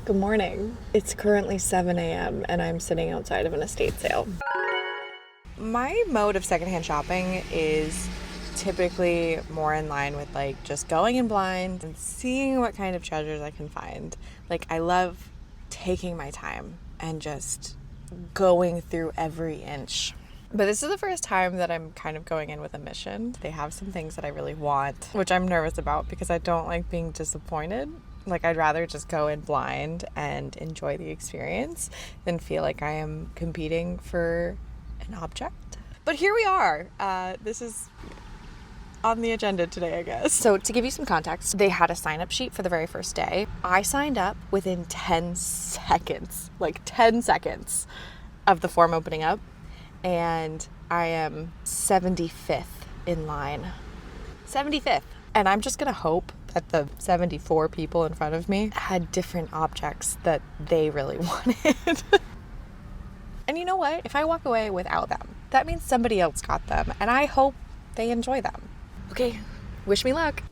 Good morning. It's currently 7 a.m. and I'm sitting outside of an estate sale. My mode of secondhand shopping is typically more in line with like just going in blind and seeing what kind of treasures I can find. Like I love taking my time and just going through every inch. But this is the first time that I'm kind of going in with a mission. They have some things that I really want, which I'm nervous about because I don't like being disappointed. Like I'd rather just go in blind and enjoy the experience than feel like I am competing for an object. But here we are. This is on the agenda today, I guess. So to give you some context, they had a sign-up sheet for the very first day. I signed up within 10 seconds, like 10 seconds of the form opening up. And I am 75th in line. 75th. And I'm just going to hope that the 74 people in front of me had different objects that they really wanted. And you know what? If I walk away without them, that means somebody else got them. And I hope they enjoy them. Okay, wish me luck.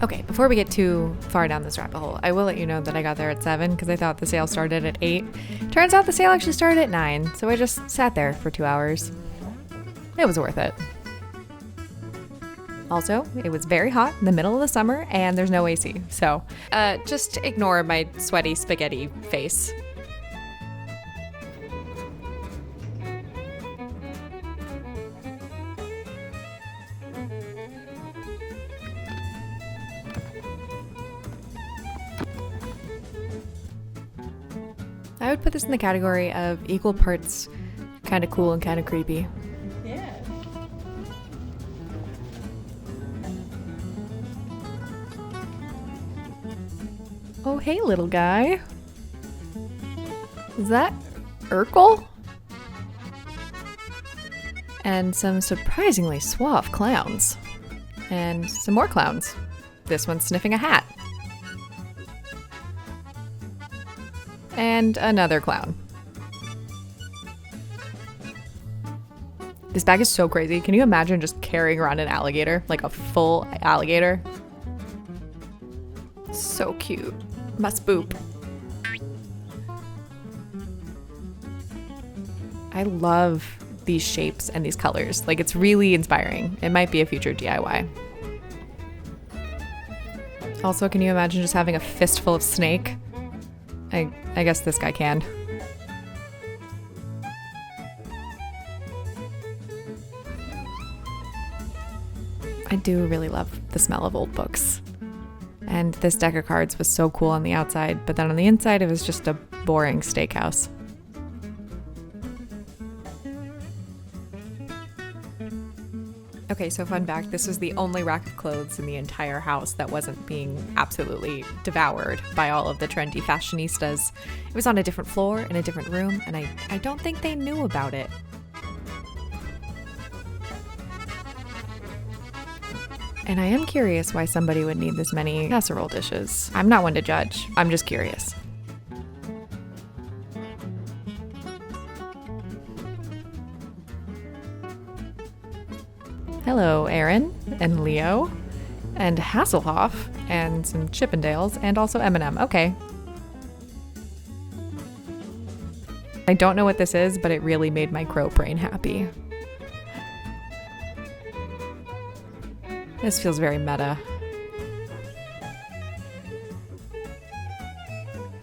Okay, before we get too far down this rabbit hole, I will let you know that I got there at 7 because I thought the sale started at 8. Turns out the sale actually started at 9, so I just sat there for 2 hours. It was worth it. Also, it was very hot in the middle of the summer and there's no AC, so just ignore my sweaty spaghetti face. I would put this in the category of equal parts kind of cool and kind of creepy. Yeah. Oh, hey, little guy. Is that Urkel? And some surprisingly suave clowns. And some more clowns. This one's sniffing a hat. And another clown. This bag is so crazy. Can you imagine just carrying around an alligator? Like a full alligator? So cute. Must boop. I love these shapes and these colors. Like it's really inspiring. It might be a future DIY. Also, can you imagine just having a fistful of snake? I guess this guy can. I do really love the smell of old books. And this deck of cards was so cool on the outside, but then on the inside it was just a boring steakhouse. Okay, so fun fact, this was the only rack of clothes in the entire house that wasn't being absolutely devoured by all of the trendy fashionistas. It was on a different floor in a different room, and I don't think they knew about it. And I am curious why somebody would need this many casserole dishes. I'm not one to judge, I'm just curious. Hello, Aaron and Leo and Hasselhoff and some Chippendales and also M&M. Okay. I don't know what this is, but it really made my crow brain happy. This feels very meta.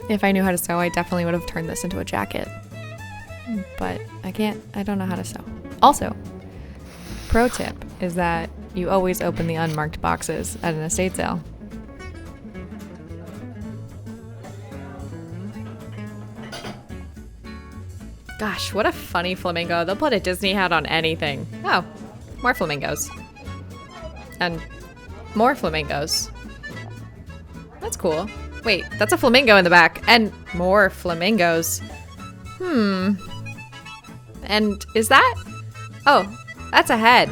If I knew how to sew, I definitely would have turned this into a jacket. But I don't know how to sew. Also, pro tip is that you always open the unmarked boxes at an estate sale. Gosh, what a funny flamingo. They'll put a Disney hat on anything. Oh, more flamingos. And more flamingos. That's cool. Wait, that's a flamingo in the back. And more flamingos. And is that? Oh, that's a head.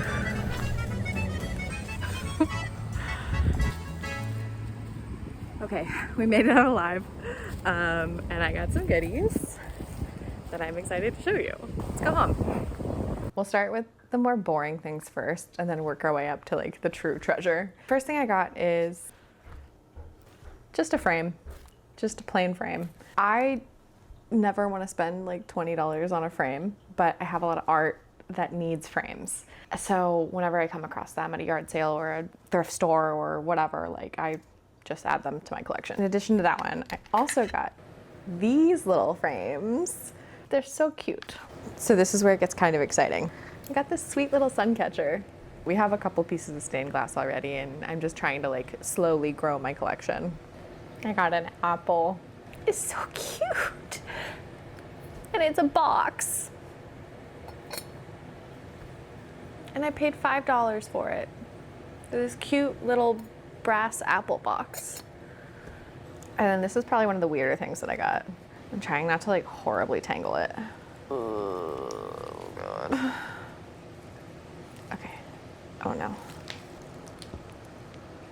Okay, we made it out alive. And I got some goodies that I'm excited to show you. Let's go home. We'll start with the more boring things first and then work our way up to like the true treasure. First thing I got is just a frame. just a plain frame. I never want to spend like $20 on a frame, but I have a lot of art that needs frames. So whenever I come across them at a yard sale or a thrift store or whatever, like I just add them to my collection. In addition to that one, I also got these little frames. They're so cute. So this is where it gets kind of exciting. I got this sweet little sun catcher. We have a couple pieces of stained glass already, and I'm just trying to like slowly grow my collection. I got an apple. It's so cute. And it's a box. And I paid $5 for it. This cute little brass apple box. And then this is probably one of the weirder things that I got. I'm trying not to like horribly tangle it. Oh God. Okay. Oh no.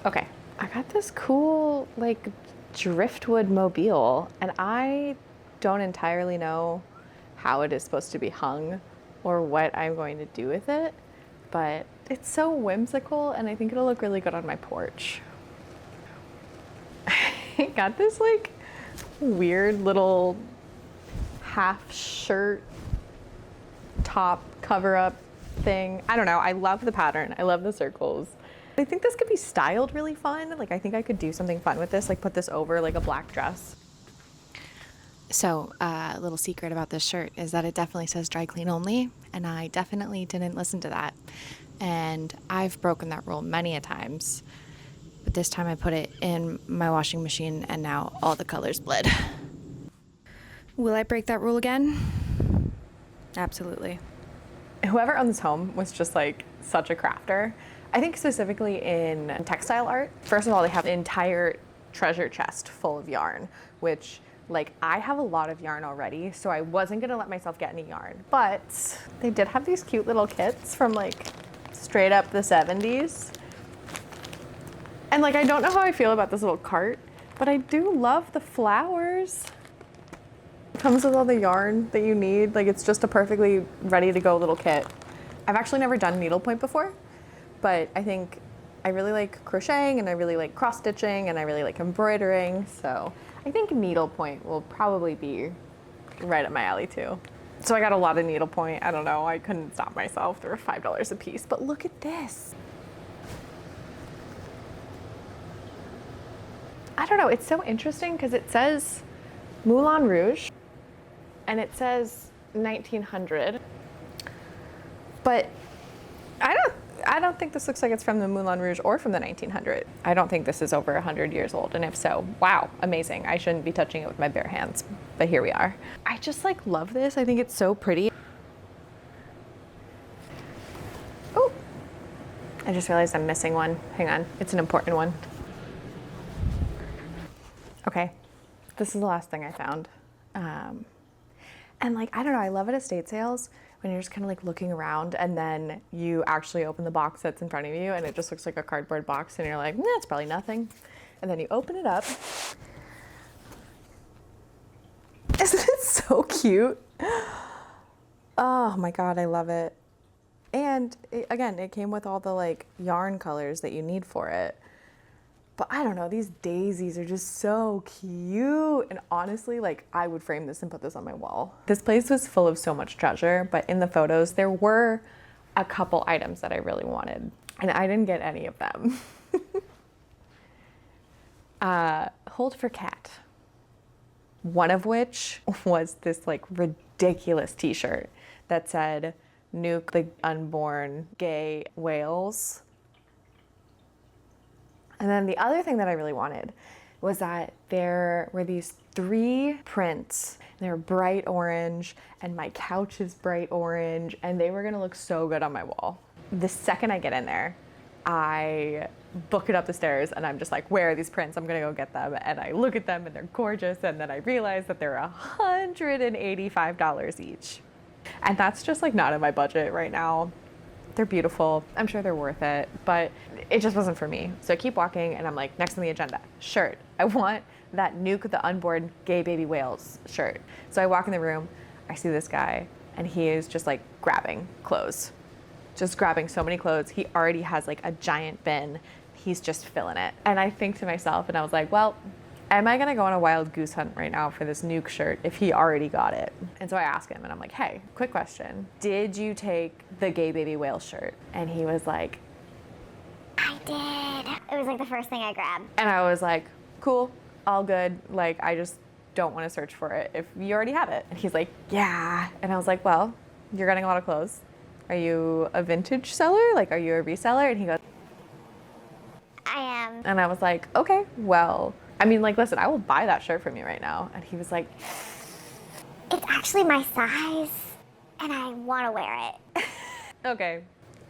Okay. I got this cool like driftwood mobile, and I don't entirely know how it is supposed to be hung or what I'm going to do with it, but it's so whimsical and I think it'll look really good on my porch. I got this like weird little half shirt top cover up thing. I don't know. I love the pattern. I love the circles. I think this could be styled really fun. Like I think I could do something fun with this, like put this over like a black dress. So, a little secret about this shirt is that it definitely says dry clean only, and I definitely didn't listen to that. And I've broken that rule many a times, but this time I put it in my washing machine and now all the colors bled. Will I break that rule again? Absolutely. Whoever owns this home was just like such a crafter. I think specifically in textile art. First of all, they have an entire treasure chest full of yarn, which like I have a lot of yarn already, so I wasn't gonna let myself get any yarn. But they did have these cute little kits from like straight up the 70s. And like, I don't know how I feel about this little cart, but I do love the flowers. It comes with all the yarn that you need. Like it's just a perfectly ready to go little kit. I've actually never done needlepoint before, but I think I really like crocheting and I really like cross stitching and I really like embroidering. So I think needlepoint will probably be right up my alley too. So I got a lot of needlepoint. I don't know, I couldn't stop myself. They were $5 a piece, but look at this. I don't know, it's so interesting because it says Moulin Rouge and it says 1900, but I don't think this looks like it's from the Moulin Rouge or from the 1900s. I don't think this is over 100 years old, and if so, wow, amazing. I shouldn't be touching it with my bare hands, but here we are. I just like love this. I think it's so pretty. Oh, I just realized I'm missing one. Hang on, it's an important one. Okay, this is the last thing I found. And like, I don't know, I love at estate sales when you're just kind of like looking around and then you actually open the box that's in front of you and it just looks like a cardboard box and you're like, nah, it's probably nothing. And then you open it up. Isn't it so cute? Oh my God, I love it. And again, it came with all the like yarn colors that you need for it. But I don't know, these daisies are just so cute. And honestly, like I would frame this and put this on my wall. This place was full of so much treasure, but in the photos, there were a couple items that I really wanted. And I didn't get any of them. Hold for cat. One of which was this like ridiculous t-shirt that said, "Nuke the unborn gay whales." And then the other thing that I really wanted was that there were these 3 prints. They were bright orange, and my couch is bright orange, and they were gonna look so good on my wall. The second I get in there, I book it up the stairs, and I'm just like, where are these prints? I'm gonna go get them. And I look at them, and they're gorgeous, and then I realize that they're $185 each. And that's just like not in my budget right now. They're beautiful. I'm sure they're worth it, but it just wasn't for me. So I keep walking and I'm like, next on the agenda, shirt. I want that Nuke the Unborn Gay Baby Whales shirt. So I walk in the room, I see this guy, and he is just like grabbing clothes. Just grabbing so many clothes. He already has like a giant bin. He's just filling it. And I think to myself, and I was like, well, am I gonna go on a wild goose hunt right now for this nuke shirt if he already got it? And so I asked him and I'm like, hey, quick question. Did you take the gay baby whale shirt? And he was like, I did. It was like the first thing I grabbed. and I was like, cool, all good. Like, I just don't want to search for it if you already have it. And he's like, yeah. And I was like, well, you're getting a lot of clothes. Are you a vintage seller? Like, are you a reseller? And he goes, I am. and I was like, okay, well, I mean, like, listen, I will buy that shirt from you right now. And he was like, It's actually my size, and I want to wear it. okay,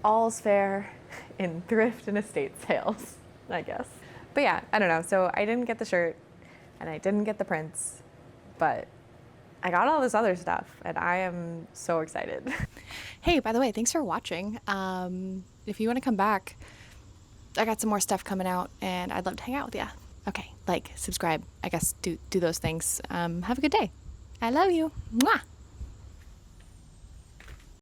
all's fair in thrift and estate sales, I guess. But yeah, I don't know. So I didn't get the shirt and I didn't get the prints, but I got all this other stuff and I am so excited. Hey, by the way, thanks for watching. If you want to come back, I got some more stuff coming out and I'd love to hang out with you. Okay, like, subscribe, I guess, do those things. Have a good day. I love you. Mwah!